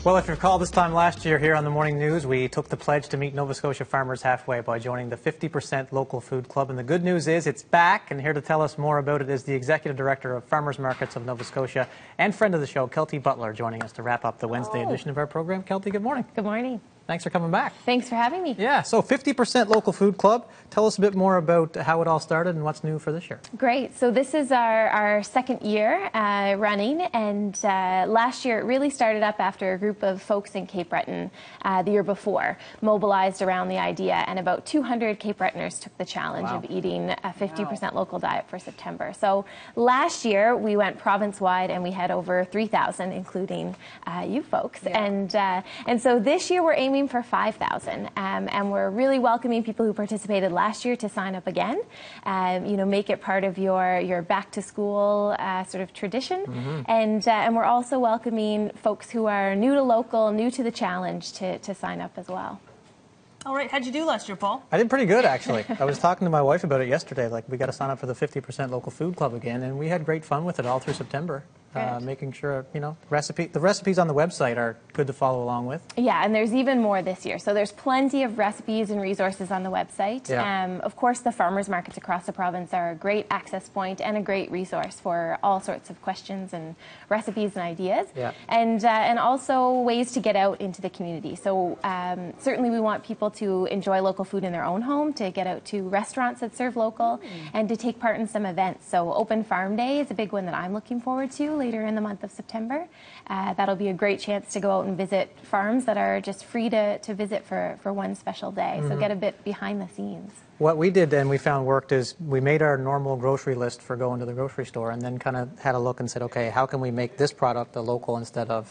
Well, if you recall, this time last year here on the Morning News, we took the pledge to meet Nova Scotia farmers halfway by joining the 50% Local Food Club. And the good news is it's back, and here to tell us more about it is the Executive Director of Farmers Markets of Nova Scotia and friend of the show, Keltie Butler, joining us to wrap up the Wednesday edition of our program. Keltie, good morning. Good morning. Thanks for coming back. Thanks for having me. Yeah, so 50% Local Food Club. Tell us a bit more about how it all started and what's new for this year. Great. So this is our second year running, and last year it really started up after a group of folks in Cape Breton the year before mobilized around the idea, and about 200 Cape Bretoners took the challenge of eating a 50% local diet for September. So last year we went province-wide and we had over 3,000, including you folks. Yeah. And so this year we're aiming for 5,000, and we're really welcoming people who participated last year to sign up again. Make it part of your back to school sort of tradition, and we're also welcoming folks who are new to local, new to the challenge to sign up as well. All right, how'd you do last year, Paul? I did pretty good, actually. I was talking to my wife about it yesterday. Like, we got to sign up for the 50% Local Food Club again, and we had great fun with it all through September. Making sure, the recipes on the website are good to follow along with. Yeah, and there's even more this year. So there's plenty of recipes and resources on the website. Yeah. Of course, the farmers markets across the province are a great access point and a great resource for all sorts of questions and recipes and ideas. Yeah. And also ways to get out into the community. So certainly we want people to enjoy local food in their own home, to get out to restaurants that serve local, and to take part in some events. So Open Farm Day is a big one that I'm looking forward to later in the month of September. That'll be a great chance to go out and visit farms that are just free to visit for one special day. So get a bit behind the scenes. What we did and we found worked is we made our normal grocery list for going to the grocery store, and then kind of had a look and said, okay, how can we make this product a local instead of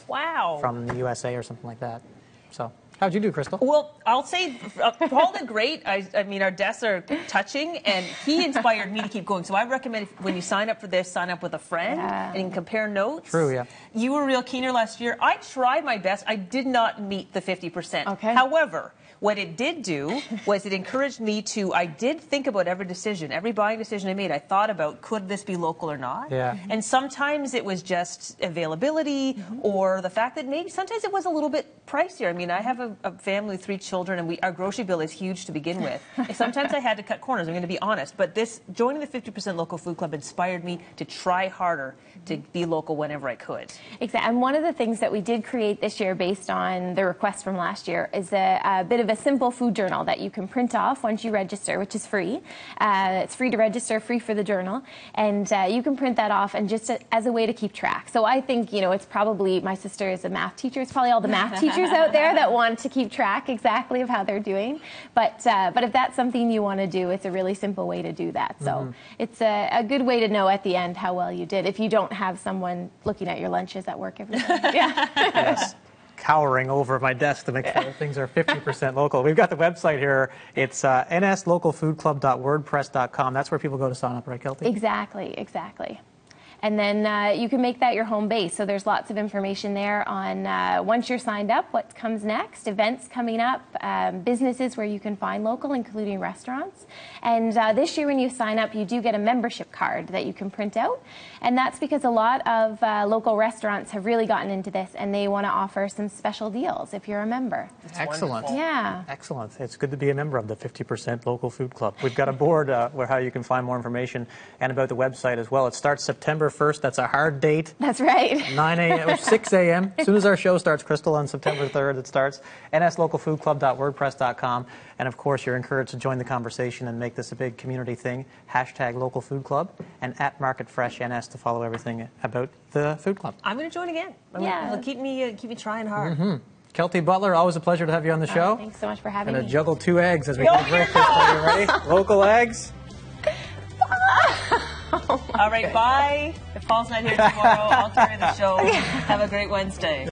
from the USA or something like that? So how'd you do, Crystal? Well, I'll say Paul did great. I mean, our desks are touching, and he inspired me to keep going. So I recommend when you sign up for this, sign up with a friend and you can compare notes. True, yeah. You were real keener last year. I tried my best. I did not meet the 50%. Okay. However, what it did do was it encouraged me I did think about every decision, every buying decision I made. I thought about, could this be local or not? Yeah. And sometimes it was just availability or the fact that maybe sometimes it was a little bit pricier. I mean, I have a family with 3 children, and our grocery bill is huge to begin with. Sometimes I had to cut corners, I'm going to be honest. But joining the 50% Local Food Club inspired me to try harder to be local whenever I could. Exactly. And one of the things that we did create this year based on the request from last year is a bit of a simple food journal that you can print off once you register, which is free. It's free to register, free for the journal, and you can print that off and just as a way to keep track. So I think, it's probably, my sister is a math teacher, it's probably all the math teachers out there that want to keep track exactly of how they're doing. But if that's something you want to do, it's a really simple way to do that. So it's a good way to know at the end how well you did if you don't have someone looking at your lunches at work every day. Yeah. Yes. Cowering over my desk to make sure things are 50% local. We've got the website here. It's nslocalfoodclub.wordpress.com. That's where people go to sign up, right, Keltie? Exactly. And then you can make that your home base. So there's lots of information there on once you're signed up, what comes next, events coming up, businesses where you can find local, including restaurants. And this year when you sign up, you do get a membership card that you can print out. And that's because a lot of local restaurants have really gotten into this, and they want to offer some special deals if you're a member. That's excellent. Wonderful. Yeah. Excellent. It's good to be a member of the 50% Local Food Club. We've got a board where how you can find more information and about the website as well. It starts September 1st. That's a hard date. That's right. 9 a.m. or 6 a.m. As soon as our show starts, Crystal, on September 3rd, it starts. nslocalfoodclub.wordpress.com. And, of course, you're encouraged to join the conversation and make this a big community thing. # Local Food Club and @MarketFreshNS to follow everything about the food club. I'm going to join again. Keep me trying hard. Keltie Butler, always a pleasure to have you on the show. Thanks so much for having me. And to juggle 2 eggs as we get a break. Are you ready? Local eggs. All right, bye. If Paul's not here tomorrow, I'll carry the show. Have a great Wednesday.